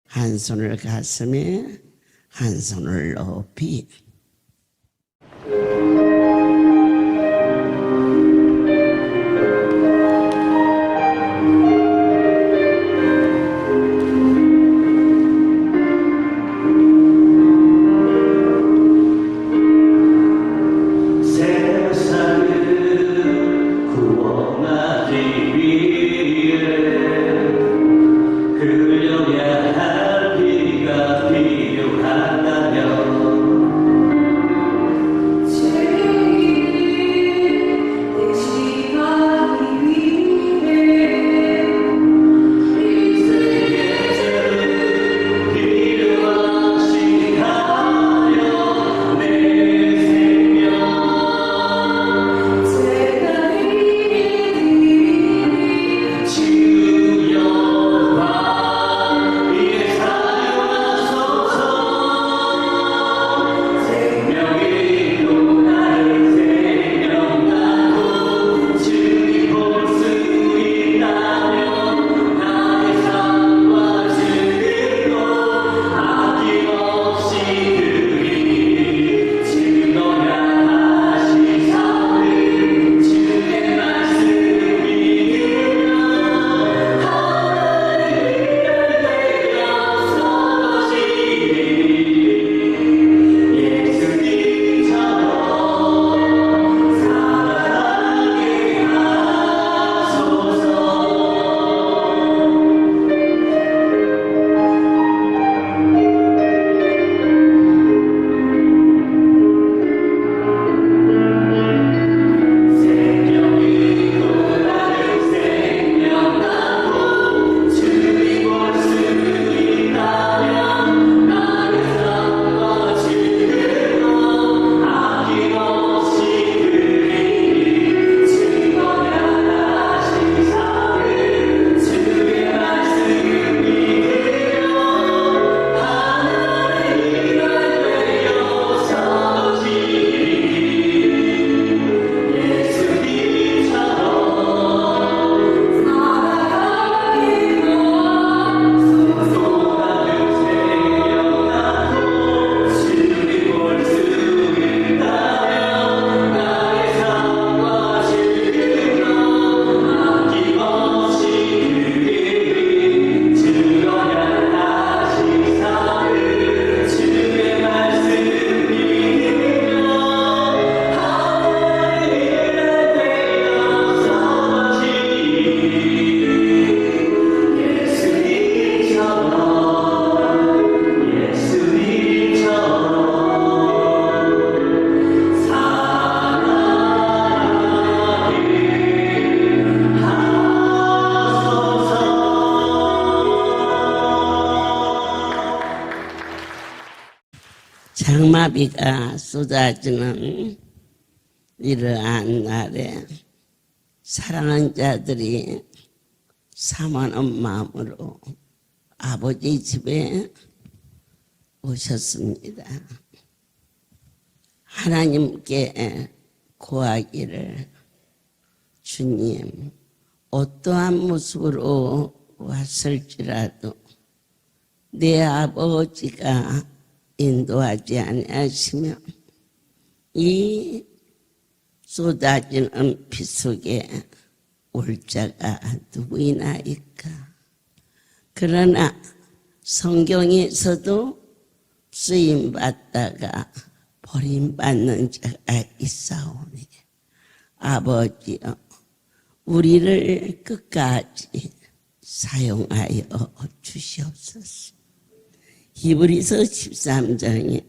한 손을 가슴에, 한 손을 높이. 장마비가 쏟아지는 이러한 날에 사랑하는 자들이 사모하는 마음으로 아버지 집에 오셨습니다. 하나님께 고하기를, 주님, 어떠한 모습으로 왔을지라도 내 아버지가 인도하지 아니하시며 이 쏟아지는 비 속에 올 자가 누구이나이까. 그러나 성경에서도 쓰임받다가 버림받는 자가 있사오니 아버지여, 우리를 끝까지 사용하여 주시옵소서. 히브리서 13장에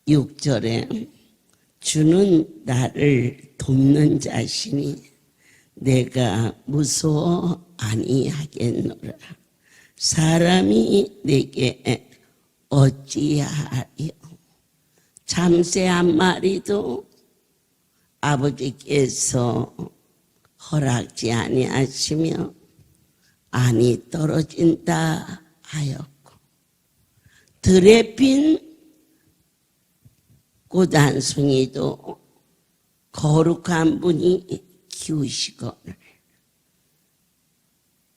6절에 주는 나를 돕는 자시니 내가 무서워 아니하겠노라. 사람이 내게 어찌하리요. 참새 한 마리도 아버지께서 허락지 아니하시며 안이 떨어진다 하였고, 들에 핀 꽃 한 송이도 거룩한 분이 키우시거늘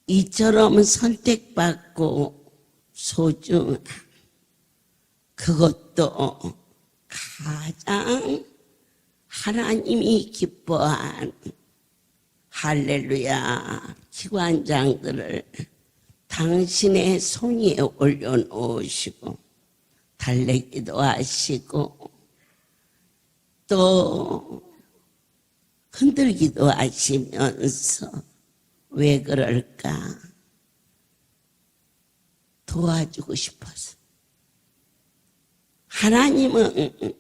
이처럼 선택받고 소중한, 그것도 가장 하나님이 기뻐한 할렐루야 기관장들을 당신의 손 위에 올려놓으시고 달래기도 하시고 또 흔들기도 하시면서 왜 그럴까? 도와주고 싶어서. 하나님은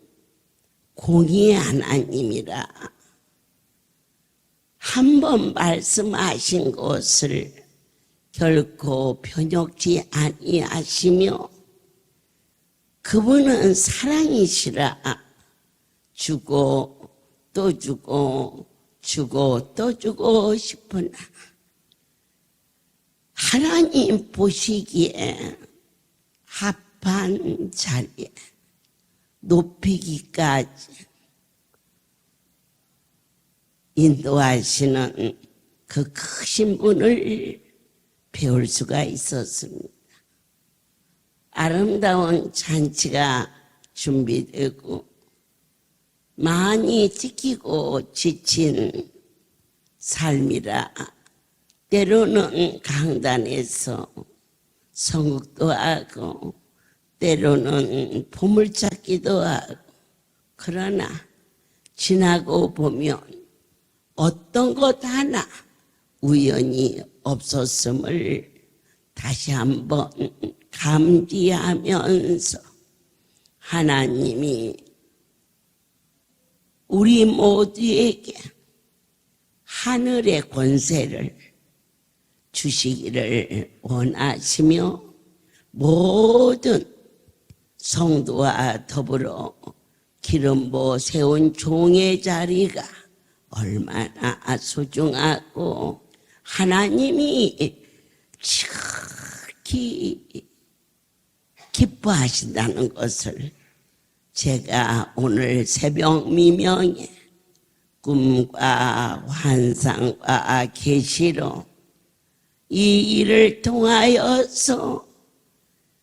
공의의 하나님이라 한 번 말씀하신 것을 결코 변혁지 아니하시며 그분은 사랑이시라 주고 또 주고 주고 또 주고 싶으나 하나님 보시기에 합한 자리에 높이기까지 인도하시는 그 크신 분을 배울 수가 있었습니다. 아름다운 잔치가 준비되고 많이 찢기고 지친 삶이라 때로는 강단에서 성국도 하고 때로는 보물찾기도 하고 그러나 지나고 보면 어떤 것 하나 우연히 없었음을 다시 한번 감지하면서 하나님이 우리 모두에게 하늘의 권세를 주시기를 원하시며 모든 성도와 더불어 기름부어 세운 종의 자리가 얼마나 소중하고 하나님이 지극히 기뻐하신다는 것을 제가 오늘 새벽 미명에 꿈과 환상과 계시로 이 일을 통하여서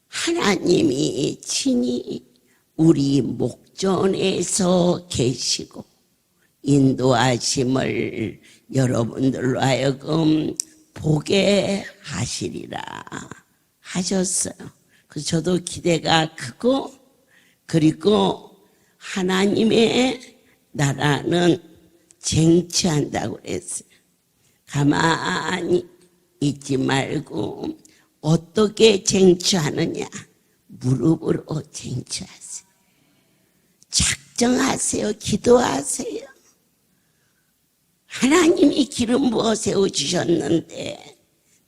하나님이 친히 우리 목전에서 계시고 인도하심을 여러분들로 하여금 보게 하시리라 하셨어요. 그래서 저도 기대가 크고 그리고 하나님의 나라는 쟁취한다고 그랬어요. 가만히 있지 말고 어떻게 쟁취하느냐? 무릎으로 쟁취하세요. 작정하세요. 기도하세요. 하나님이 기름 부어 세워주셨는데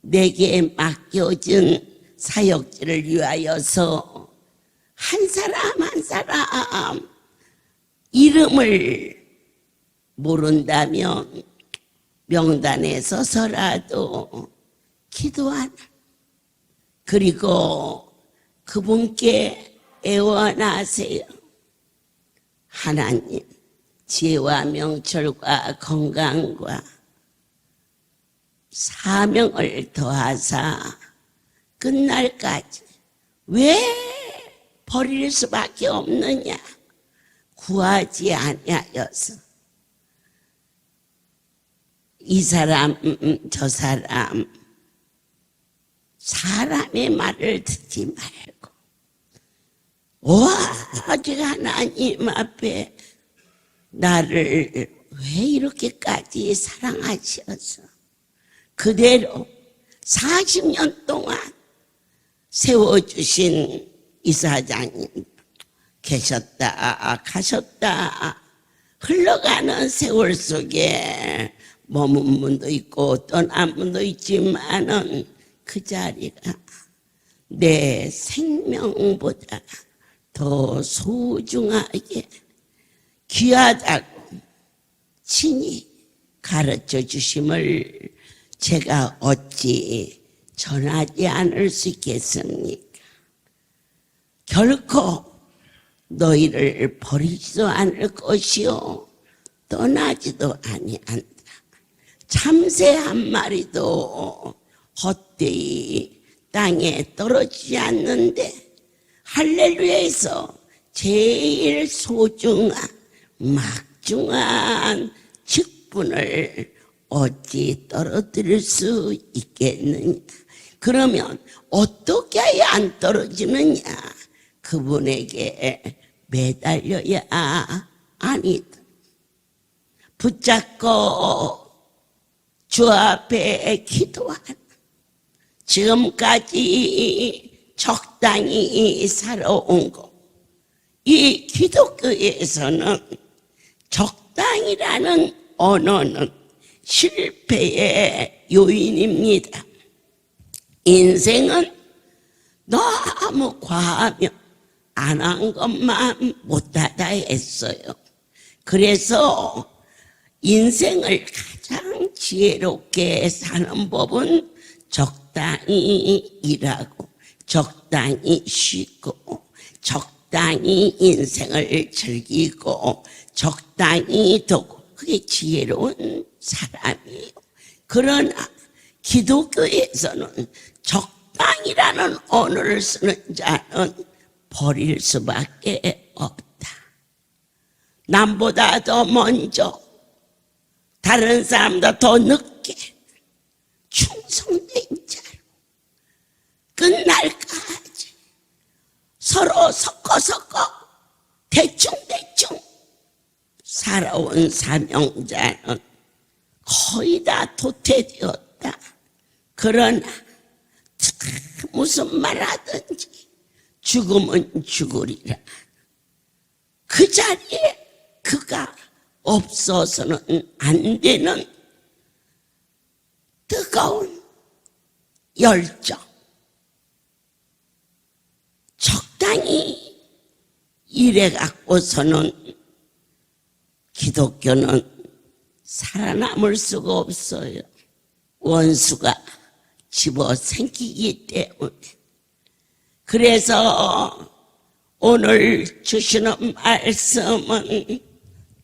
내게 맡겨진 사역지를 위하여서 한 사람 한 사람 이름을 모른다면 명단에 서서라도 기도하나 그리고 그분께 애원하세요. 하나님 지혜와 명철과 건강과 사명을 더하사 끝날까지 왜 버릴 수밖에 없느냐? 구하지 아니하여서 이 사람 저 사람 사람의 말을 듣지 말고 오직 하나님 앞에 나를 왜 이렇게까지 사랑하셔서 그대로 40년 동안 세워주신 이사장님 계셨다 가셨다 흘러가는 세월 속에 머문 분도 있고 떠난 분도 있지만은 그 자리가 내 생명보다 더 소중하게 귀하다고 친히 가르쳐 주심을 제가 어찌 전하지 않을 수 있겠습니까? 결코 너희를 버리지도 않을 것이요 떠나지도 아니한다. 참새 한 마리도 헛되이 땅에 떨어지지 않는데 할렐루야에서 제일 소중한 막중한 직분을 어찌 떨어뜨릴 수 있겠느냐? 그러면 어떻게 해야 안 떨어지느냐? 그분에게 매달려야 아니다. 붙잡고 주 앞에 기도하는, 지금까지 적당히 살아온 것, 이 기독교에서는 적당이라는 언어는 실패의 요인입니다. 인생은 너무 과하면 안 한 것만 못하다 했어요. 그래서 인생을 가장 지혜롭게 사는 법은 적당히 일하고 적당히 쉬고 적당히 인생을 즐기고 적당히 두고, 그게 지혜로운 사람이에요. 그러나 기독교에서는 적당이라는 언어를 쓰는 자는 버릴 수밖에 없다. 남보다 더 먼저, 다른 사람보다 더 늦게 충성된 자로 끝날까지 서로 섞어 대충 살아온 사명자는 거의 다 도태되었다. 그러나 무슨 말 하든지 죽으면 죽으리라. 그 자리에 그가 없어서는 안 되는 뜨거운 열정, 적당히 일해 갖고서는 기독교는 살아남을 수가 없어요. 원수가 집어삼키기 때문에. 그래서 오늘 주시는 말씀은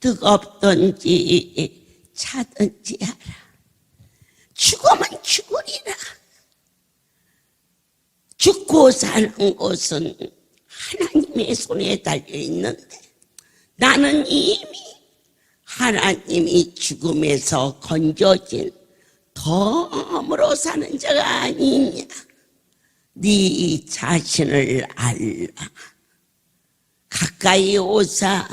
뜨겁든지 차든지 하라. 죽으면 죽으리라. 죽고 사는 것은 하나님의 손에 달려있는데 나는 이미 하나님이 죽음에서 건져진 덤으로 사는 자가 아니냐. 네 자신을 알라. 가까이 오사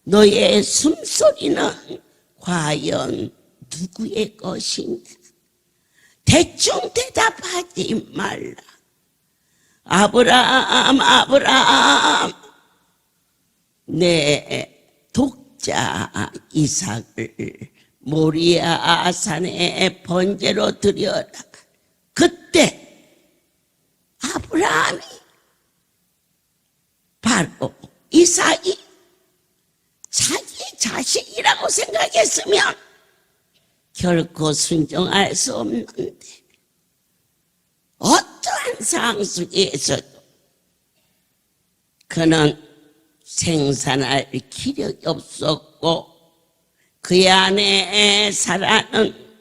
너의 숨소리는 과연 누구의 것이냐. 대충 대답하지 말라. 아브라함, 내 독자 이삭을 모리아 산에 번제로 드려라. 그때 아브라함이 바로 이삭이 자기 자식이라고 생각했으면 결코 순종할 수 없는데, 어떠한 상황 속에서도 그는 생산할 기력이 없었고 그의 안에 사라는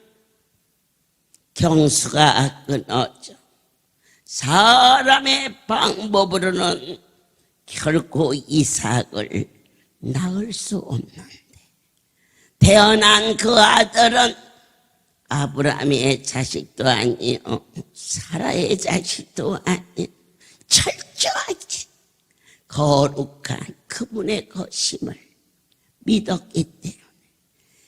경수가 끊어져 사람의 방법으로는 결코 이삭을 낳을 수 없는데, 태어난 그 아들은 아브라함의 자식도 아니요 사라의 자식도 아니요 철저하게 거룩한 그분의 것임을 믿었기 때문에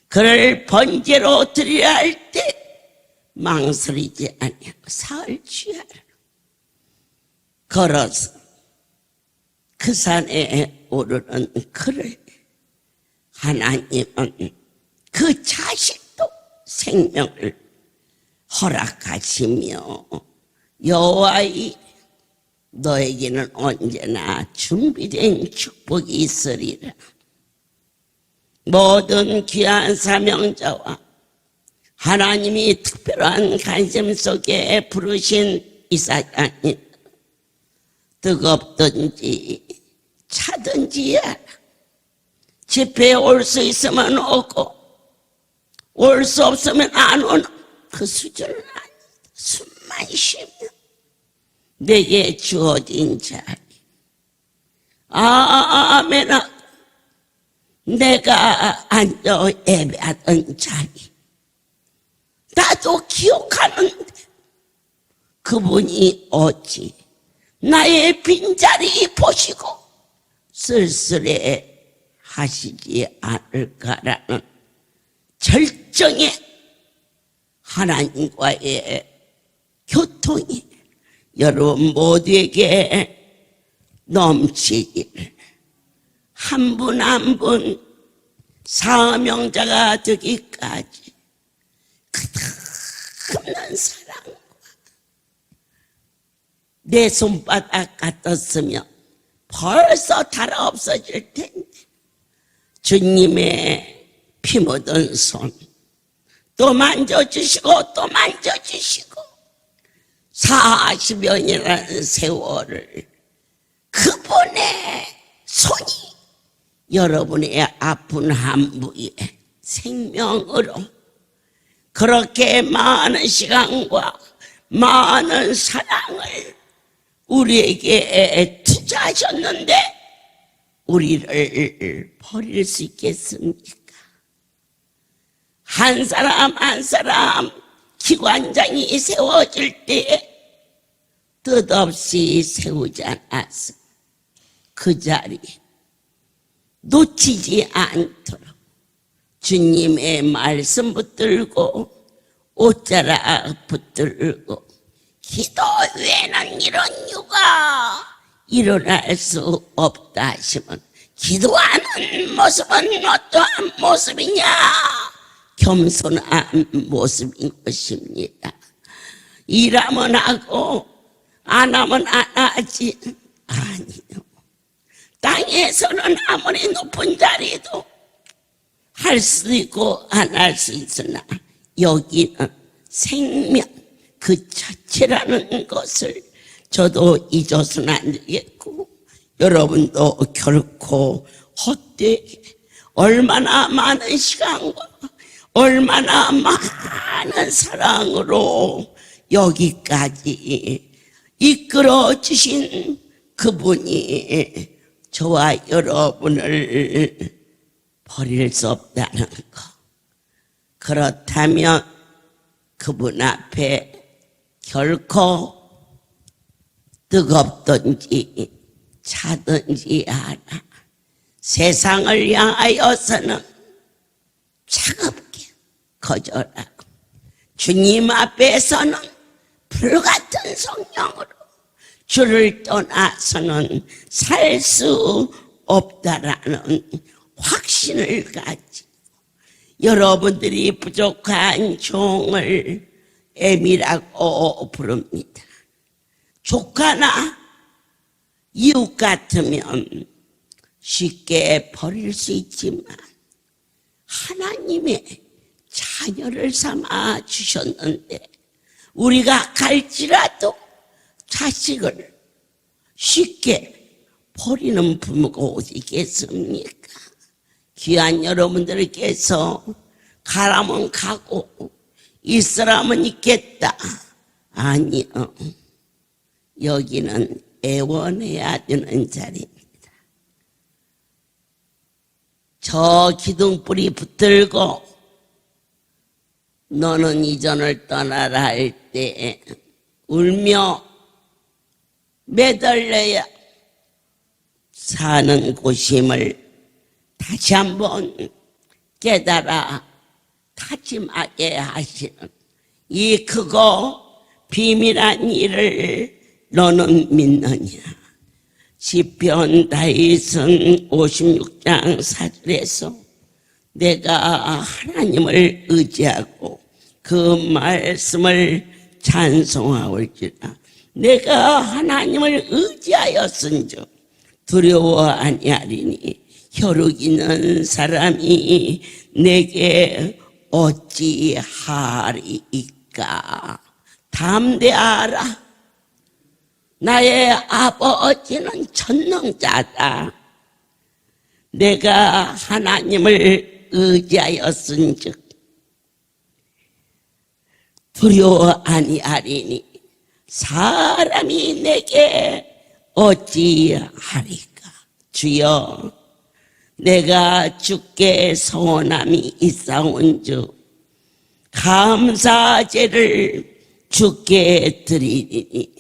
그를 번제로 드리려 할 때 망설이지 아니하고 사흘 취하라. 걸어서 그 산에 오르는 그를 하나님은 그 자식도 생명을 허락하시며 여호와의 너에게는 언제나 준비된 축복이 있으리라. 모든 귀한 사명자와 하나님이 특별한 관심 속에 부르신 이사장이 뜨겁든지 차든지 하라. 집회에 올 수 있으면 오고 올 수 없으면 안 오는 그 수준은 아니다. 숨만 쉬면 내게 주어진 자리. 아멘아. 내가 앉아 예배하던 자리. 나도 기억하는데 그분이 어찌 나의 빈자리 보시고 쓸쓸해 하시지 않을까라는 절정의 하나님과의 교통이 여러분 모두에게 넘치기를, 한 분 한 분 사명자가 되기까지 끝없는 사랑과 내 손바닥 같았으면 벌써 달아 없어질 텐데 주님의 피 묻은 손 또 만져주시고 또 만져주시고 40여 년이라는 세월을 그분의 손이 여러분의 아픈 한 부위에 생명으로 그렇게 많은 시간과 많은 사랑을 우리에게 투자하셨는데 우리를 버릴 수 있겠습니까? 한 사람 한 사람 기관장이 세워질 때에 뜻없이 세우지 않았어. 그 자리 놓치지 않도록 주님의 말씀 붙들고 옷자락 붙들고 기도 외에는 이런 이유가 일어날 수 없다 하시면 기도하는 모습은 어떠한 모습이냐? 겸손한 모습인 것입니다. 일하면 하고 안 하면 안 하지. 아니요. 땅에서는 아무리 높은 자리도 할 수 있고 안 할 수 있으나 여기는 생명 그 자체라는 것을 저도 잊어서는 안 되겠고 여러분도 결코 헛되게 얼마나 많은 시간과 얼마나 많은 사랑으로 여기까지 이끌어 주신 그분이 저와 여러분을 버릴 수 없다는 것. 그렇다면 그분 앞에 결코 뜨겁든지 차든지 하나 세상을 향하여서는 차갑게 거절하고 주님 앞에서는 불같은 성령으로 주를 떠나서는 살 수 없다라는 확신을 가지고 여러분들이 부족한 종을 애미라고 부릅니다. 조카나 이웃 같으면 쉽게 버릴 수 있지만 하나님의 자녀를 삼아 주셨는데 우리가 갈지라도 자식을 쉽게 버리는 부모가 어디 있겠습니까? 귀한 여러분들께서 가라면 가고 있으라면 있겠다. 아니요. 여기는 애원해야 되는 자리입니다. 저 기둥뿌리 붙들고 너는 이전을 떠나라 할 때 울며 매달려야 사는 곳임을 다시 한번 깨달아 다짐하게 하시는 이 크고 비밀한 일을 너는 믿느냐? 시편 다윗은 56장 4절에서 내가 하나님을 의지하고 그 말씀을 찬송하올지라. 내가 하나님을 의지하였은즉 두려워 아니하리니 혈육 있는 사람이 내게 어찌하리이까. 담대하라. 나의 아버지는 전능자다. 내가 하나님을 의지하였은즉 두려워 아니하리니 사람이 내게 어찌하리까. 주여, 내가 주께 서원함이 있사온즉 감사제를 주께 드리니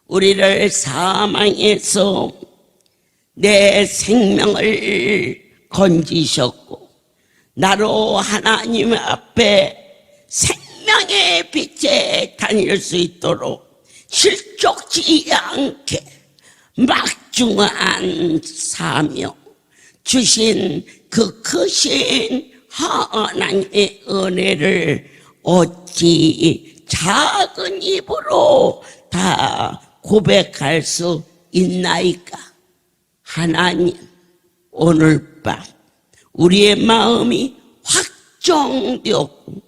우리를 사망에서 내 생명을 건지셨고 나로 하나님 앞에 생명의 빛에 다닐 수 있도록 실족지 않게 막중한 사명 주신 그 크신 하나님의 은혜를 어찌 작은 입으로 다 고백할 수 있나이까. 하나님, 오늘 밤 우리의 마음이 확정되었고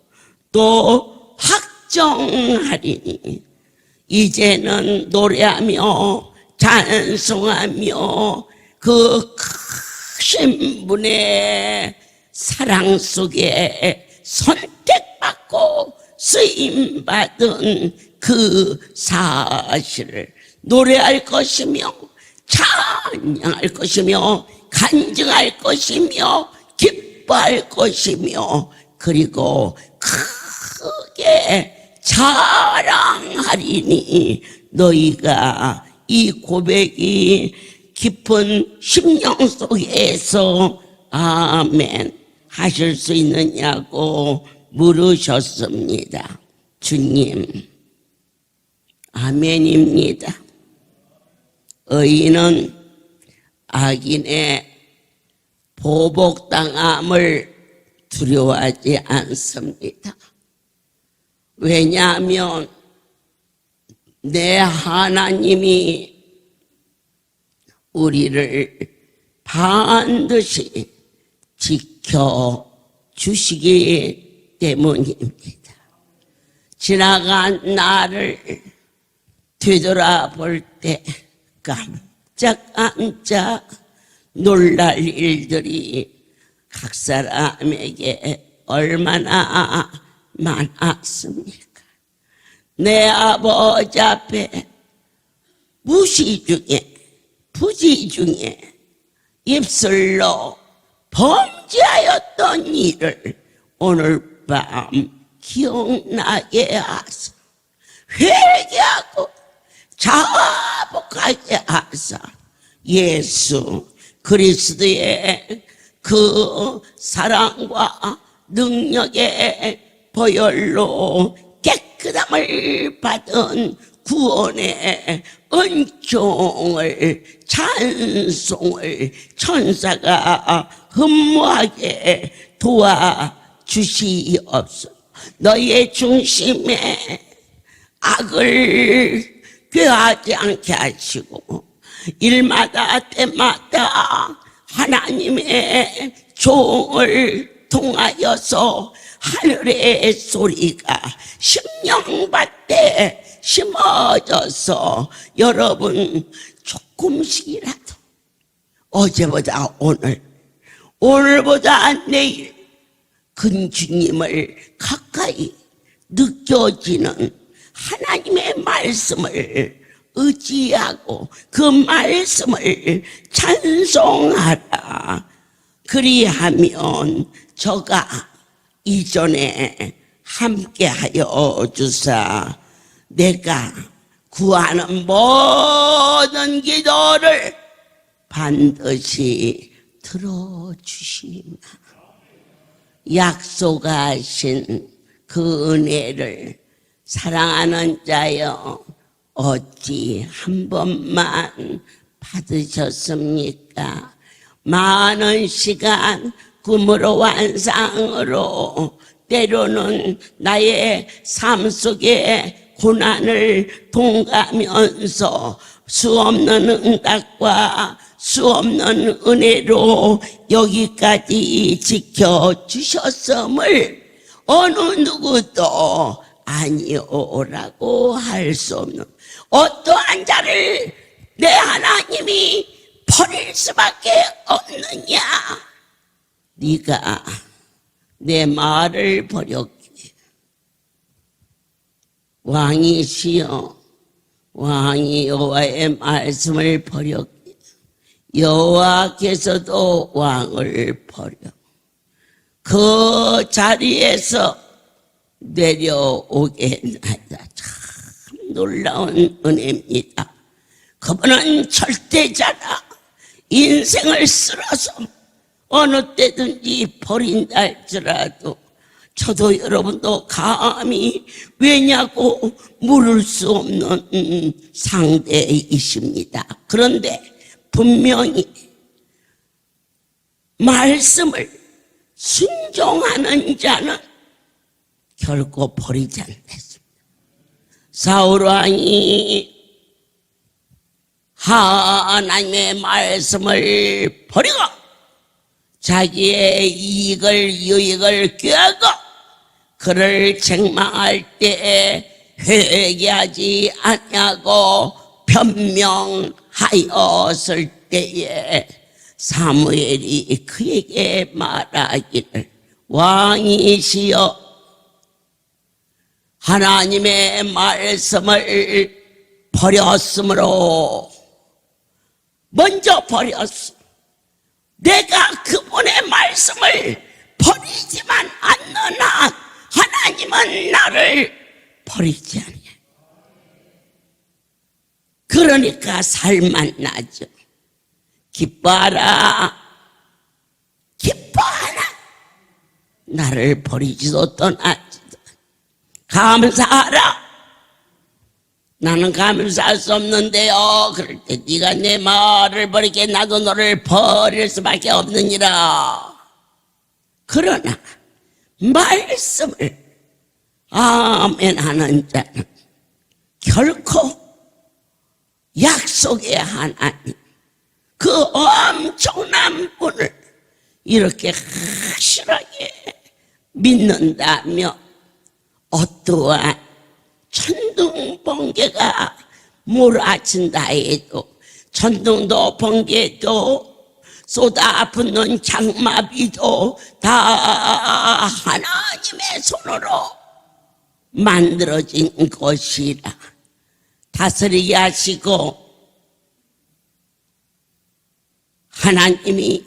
또 확정하리니 이제는 노래하며 찬송하며 그 크신 분의 사랑 속에 선택받고 쓰임받은 그 사실을 노래할 것이며 찬양할 것이며 간증할 것이며 기뻐할 것이며 그리고 크게 자랑하리니 너희가 이 고백이 깊은 심령 속에서 아멘 하실 수 있느냐고 물으셨습니다. 주님, 아멘입니다. 의인은 악인의 보복당함을 두려워하지 않습니다. 왜냐하면 내 하나님이 우리를 반드시 지켜주시기 때문입니다. 지나간 나를 되돌아볼 때 깜짝깜짝 놀랄 일들이 각 사람에게 얼마나 많았습니까? 내 아버지 앞에 무시 중에 부지 중에 입술로 범죄하였던 일을 오늘 밤 기억나게 하사 회개하고 자복하게 하사 예수 그리스도의 그 사랑과 능력의 보혈로 깨끗함을 받은 구원의 은총을 찬송을 천사가 흠모하게 도와주시옵소서. 너희의 중심에 악을 꾀하지 않게 하시고 일마다 때마다 하나님의 종을 통하여서 하늘의 소리가 심령밭에 심어져서 여러분 조금씩이라도 어제보다 오늘 오늘보다 내일 큰 주님을 가까이 느껴지는 하나님의 말씀을 의지하고 그 말씀을 찬송하라. 그리하면 저가 이전에 함께하여 주사 내가 구하는 모든 기도를 반드시 들어주시나. 약속하신 그 은혜를 사랑하는 자여 어찌 한 번만 받으셨습니까? 많은 시간 꿈으로 환상으로 때로는 나의 삶 속에 고난을 동가면서 수없는 응답과 수없는 은혜로 여기까지 지켜주셨음을 어느 누구도 아니오라고 할 수 없는 어떠한 자를 내 하나님이 버릴 수밖에 없느냐. 네가 내 말을 버렸기에 왕이시여 왕이 여호와의 말씀을 버렸 여호와께서도 왕을 버려 그 자리에서 내려오게 하다. 참 놀라운 은혜입니다. 그분은 절대자라. 인생을 쓸어서 어느 때든지 버린다 할지라도 저도 여러분도 감히 왜냐고 물을 수 없는 상대이십니다. 그런데 분명히 말씀을 순종하는 자는 결코 버리지 않겠습니다. 사울 왕이 하나님의 말씀을 버리고 자기의 유익을 꾀하고 그를 책망할 때에 회개하지 아니하고 변명하였을 때에 사무엘이 그에게 말하기를 왕이시여 하나님의 말씀을 버렸으므로 먼저 버렸어. 내가 그분의 말씀을 버리지만 않는 한 하나님은 나를 버리지 않아요. 그러니까 살만 나죠. 기뻐하라. 기뻐하라. 나를 버리지도 떠나지도. 감사하라. 나는 감사할 수 없는데요. 그럴 때 네가 내 말을 버리게 나도 너를 버릴 수밖에 없느니라. 그러나 말씀을 아멘 하는 자는 결코 약속의 하나님 그 엄청난 분을 이렇게 확실하게 믿는다며 어떠한 천둥 번개가 몰아친다 해도 천둥도 번개도 쏟아붓는 장마비도 다 하나님의 손으로 만들어진 것이라. 다스리게 하시고 하나님이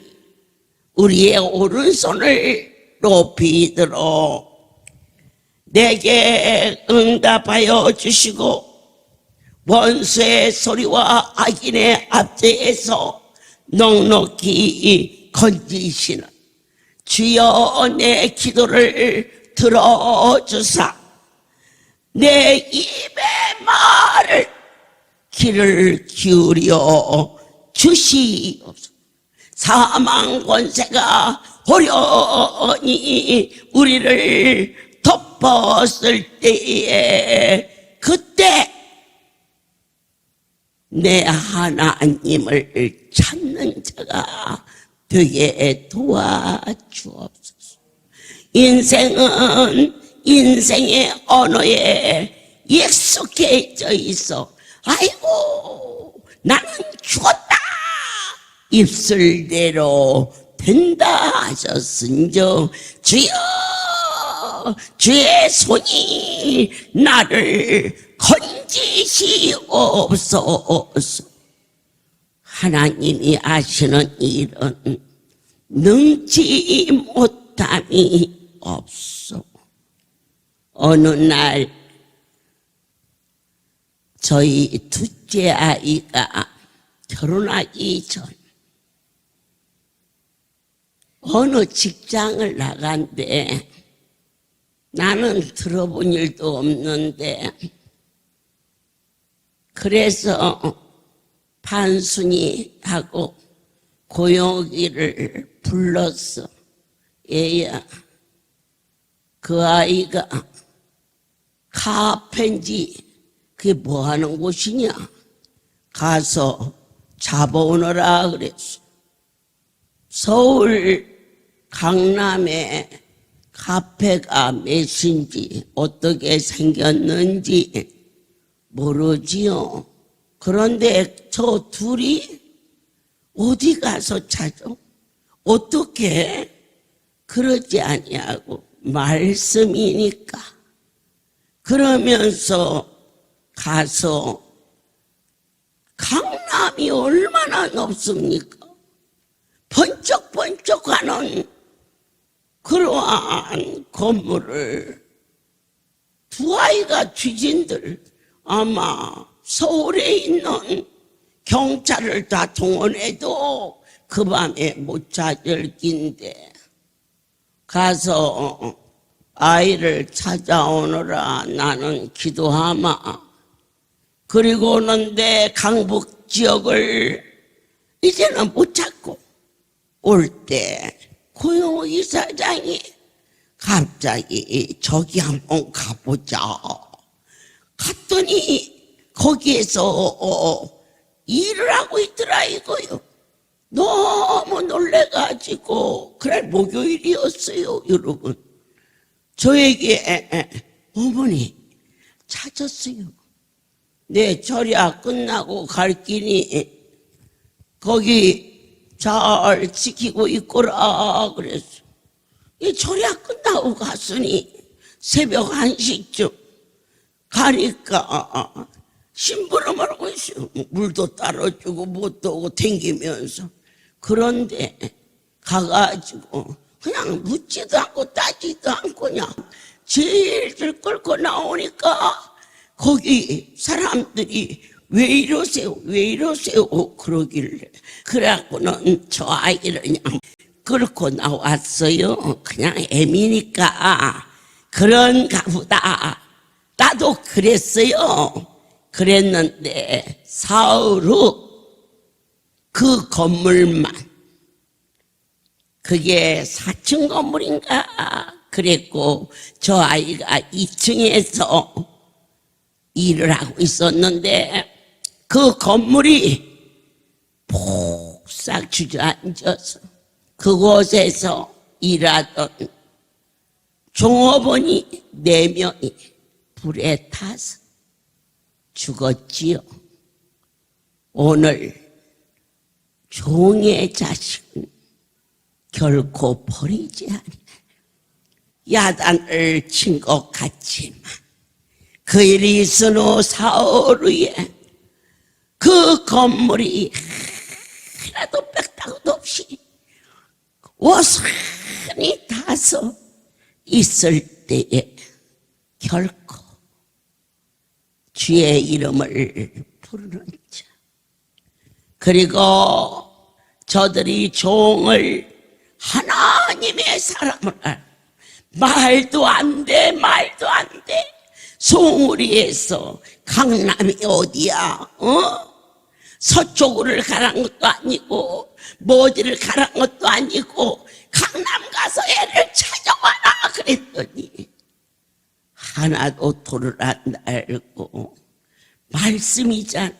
우리의 오른손을 높이 들어 내게 응답하여 주시고 원수의 소리와 악인의 앞대에서 넉넉히 건지시는 주여 내 기도를 들어주사 내 입의 말을 귀를 기울여 주시옵소서. 사망 권세가 호련히 우리를 덮었을 때에 그때 내 하나님을 찾는 자가 되게 도와주옵소서. 인생은 인생의 언어에 익숙해져 있어. 아이고 나는 죽었다 입술대로 된다 하셨은즉 주여 주의 손이 나를 건지시옵소서. 하나님이 아시는 일은 능치 못함이 없소. 어느 날 저희 둘째 아이가 결혼하기 전 어느 직장을 나간대. 나는 들어본 일도 없는데 그래서 판순이 하고 고용이를 불렀어. 얘야 그 아이가 카페인지 그게 뭐 하는 곳이냐 가서 잡아오너라 그랬어. 서울 강남에 카페가 몇인지 어떻게 생겼는지 모르지요. 그런데 저 둘이 어디 가서 찾아? 어떻게? 그러지 아니하고 말씀이니까. 그러면서 가서 강남이 얼마나 높습니까? 번쩍번쩍하는 그러한 건물을 두 아이가 주진들 아마 서울에 있는 경찰을 다 동원해도 그 밤에 못 찾을 낀데 가서 아이를 찾아오느라 나는 기도하마. 그리고 오는데 강북 지역을 이제는 못 찾고 올 때 고용호 이사장이 갑자기 저기 한번 가보자. 갔더니 거기에서 일을 하고 있더라 이거요. 너무 놀래가지고 그날 목요일이었어요 여러분. 저에게 어머니 찾았어요. 내 절야 끝나고 갈 길이 거기 잘 지키고 있거라 그랬어. 이 절야 끝나고 갔으니 새벽 1시쯤 가니까 심부름을 하고 있어요. 물도 따라주고 뭣도 오고 댕기면서. 그런데 가가지고 그냥 묻지도 않고 따지도 않고 그냥 질질 끌고 나오니까 거기 사람들이 왜 이러세요 왜 이러세요 그러길래 그래갖고는 저 아이를 그냥 끌고 나왔어요. 그냥 애미니까 그런가 보다. 나도 그랬어요. 그랬는데 사흘 후 그 건물만 그게 4층 건물인가 그랬고 저 아이가 2층에서 일을 하고 있었는데 그 건물이 폭삭 주저앉아서 그곳에서 일하던 종업원이 4명이 불에 타서 죽었지요. 오늘 종의 자식은 결코 버리지 아니하리라. 야단을 친 것 같지만 그 일이 있은 후 사흘 후에 그 건물이 하나도 뺐다고도 없이 워선히 타서 있을 때에 결코 주의 이름을 부르는 자 그리고 저들이 종을 하나님의 사람을 알고 말도 안 돼 말도 안 돼 송우리에서 강남이 어디야 서쪽으로 가란 것도 아니고 어디를 가란 것도 아니고 강남 가서 애를 찾아와라 그랬더니 하나도 도를 안 달고 말씀이잖아.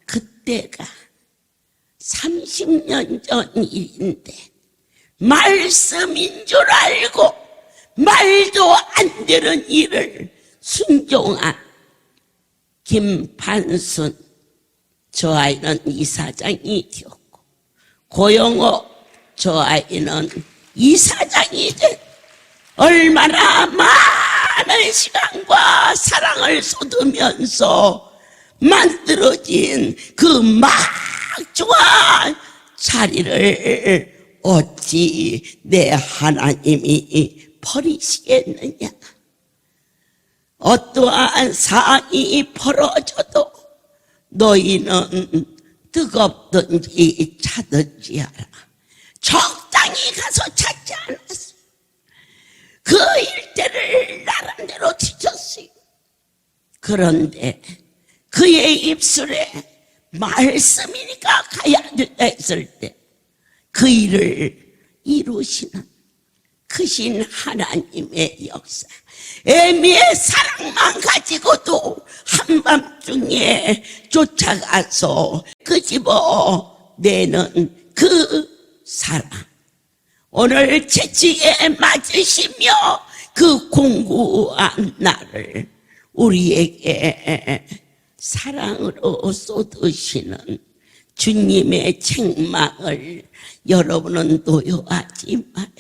그때가 30년 전 일인데 말씀인 줄 알고 말도 안 되는 일을 순종한 김판순 저 아이는 이사장이 되었고 고영호 저 아이는 이사장이 된 얼마나 많은 시간과 사랑을 쏟으면서 만들어진 그 막중한 자리를 어찌 내 하나님이 버리시겠느냐. 어떠한 상황이 벌어져도 너희는 뜨겁든지 차든지 하라. 적당히 가서 찾지 않았어. 그 일대를 나름대로 지켰어요. 그런데 그의 입술에 말씀이니까 가야 된다 했을 때 그 일을 이루시는 크신 하나님의 역사. 애미의 사랑만 가지고도 한밤중에 쫓아가서 끄집어내는 그 사랑. 오늘 채찍에 맞으시며 그 공고한 나를 우리에게 사랑으로 쏟으시는 주님의 책망을 여러분은 노여하지 말고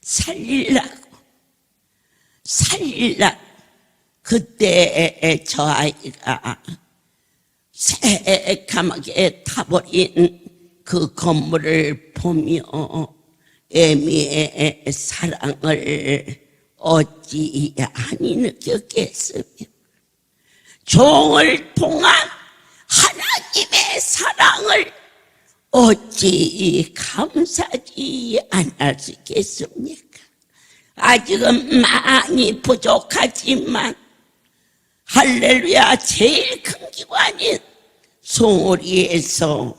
살리라고 그때 저 아이가 새까맣게 타버린 그 건물을 보며 애미의 사랑을 어찌 아니 느꼈겠으며 종을 통한 하나님의 사랑을 어찌 감사하지 않을 수 있겠습니까? 아직은 많이 부족하지만 할렐루야 제일 큰 기관인 송오리에서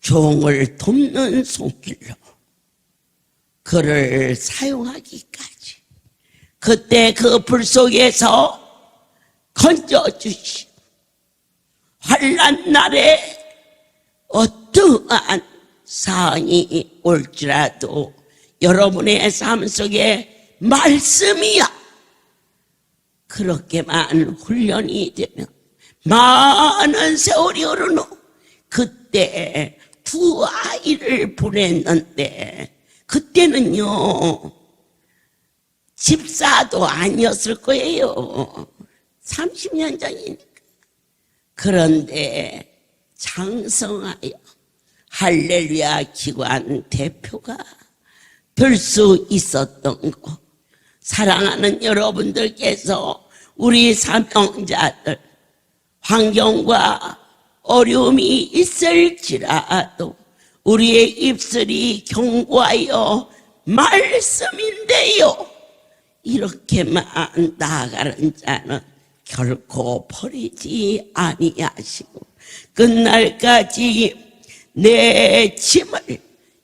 종을 돕는 손길로 그를 사용하기까지 그때 그 불 속에서 건져주시고 환난 날에 어떠한 상황이 올지라도 여러분의 삶 속에 말씀이야 그렇게만 훈련이 되면 많은 세월이 흐른 후 그때 두 아이를 보냈는데 그때는요 집사도 아니었을 거예요. 30년 전이니까. 그런데 장성하여 할렐루야 기관 대표가 될 수 있었던 거. 사랑하는 여러분들께서 우리 사명자들 환경과 어려움이 있을지라도 우리의 입술이 견고하여 말씀인데요 이렇게만 나아가는 자는 결코 버리지 아니하시고 끝날까지 내 짐을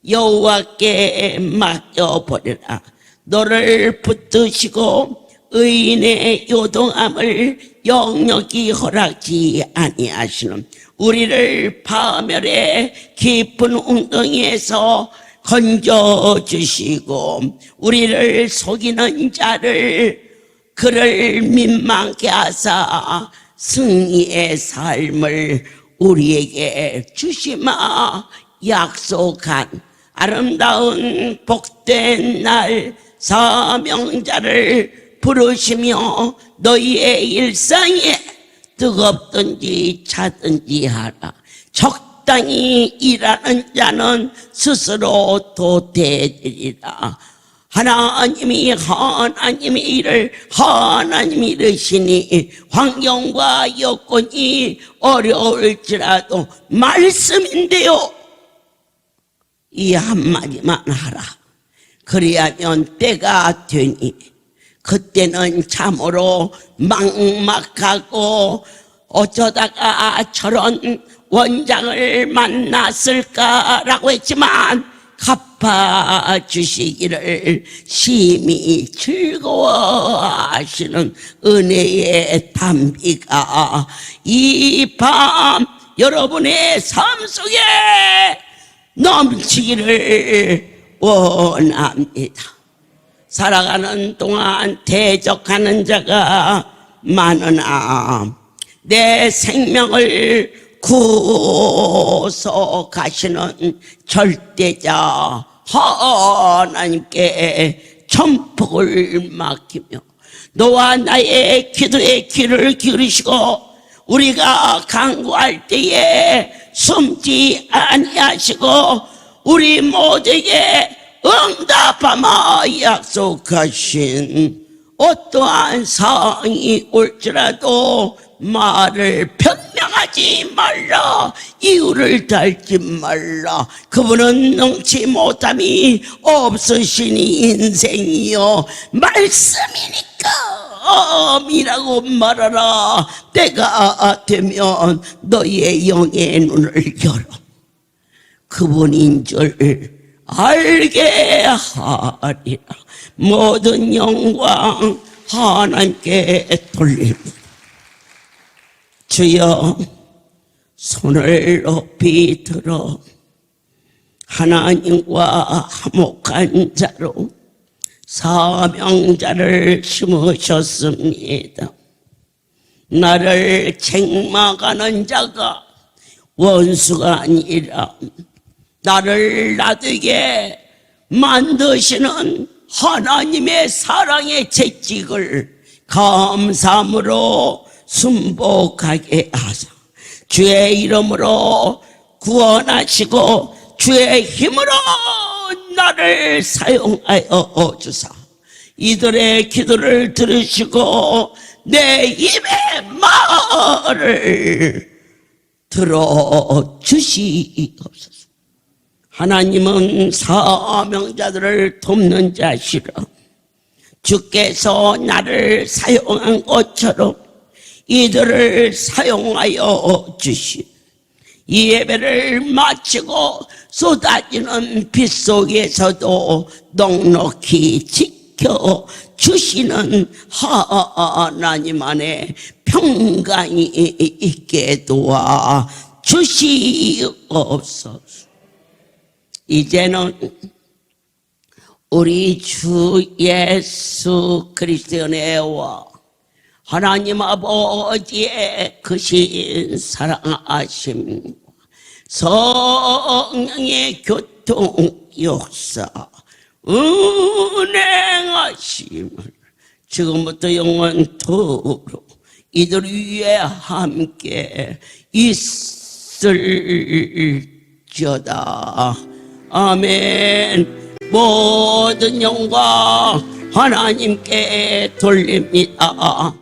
여호와께 맡겨버리라. 너를 붙드시고 의인의 요동함을 영역이 허락지 아니하시는 우리를 파멸의 깊은 웅덩이에서 건져주시고 우리를 속이는 자를 그를 민망케 하사 승리의 삶을 우리에게 주시마 약속한 아름다운 복된 날 사명자를 부르시며 너희의 일상에 뜨겁든지 차든지 하라. 적당히 일하는 자는 스스로 도태되리라. 하나님이 일을 하나님이 이르시니 환경과 여건이 어려울지라도 말씀인데요 이 한마디만 하라. 그리하면 때가 되니 그때는 참으로 막막하고 어쩌다가 저런 원장을 만났을까라고 했지만 갚아주시기를 심히 즐거워하시는 은혜의 담비가 이 밤 여러분의 삶 속에 넘치기를 원합니다. 살아가는 동안 대적하는 자가 많으나 내 생명을 구속하시는 절대자 하나님께 전폭을 맡기며 너와 나의 기도에 귀를 기울이시고 우리가 간구할 때에 숨지 아니하시고 우리 모두에게 응답하마 약속하신 어떠한 상황이 올지라도 말을 변명하지 말라. 이유를 달지 말라. 그분은 능치 못함이 없으시니 인생이요 말씀이니까 이라고 말하라. 때가 되면 너희의 영의 눈을 열어 그분인 줄 알게 하리라. 모든 영광 하나님께 돌립니다. 주여 손을 높이 들어 하나님과 화목한 자로 사명자를 심으셨습니다. 나를 책망하는 자가 원수가 아니라 나를 놔두게 만드시는 하나님의 사랑의 채찍을 감사함으로 순복하게 하사 주의 이름으로 구원하시고 주의 힘으로 나를 사용하여 주사 이들의 기도를 들으시고 내 입의 말을 들어주시옵소서. 하나님은 사명자들을 돕는 자시라. 주께서 나를 사용한 것처럼 이들을 사용하여 주시. 이 예배를 마치고 쏟아지는 빛 속에서도 넉넉히 지켜 주시는 하나님 안에 평강이 있게 도와 주시옵소서. 이제는 우리 주 예수 그리스도의 은혜와 하나님 아버지의 크신 사랑하심 성령의 교통 역사 은행하심을 지금부터 영원토록 이들 위에 함께 있을지어다. 아멘. 모든 영광 하나님께 돌립니다.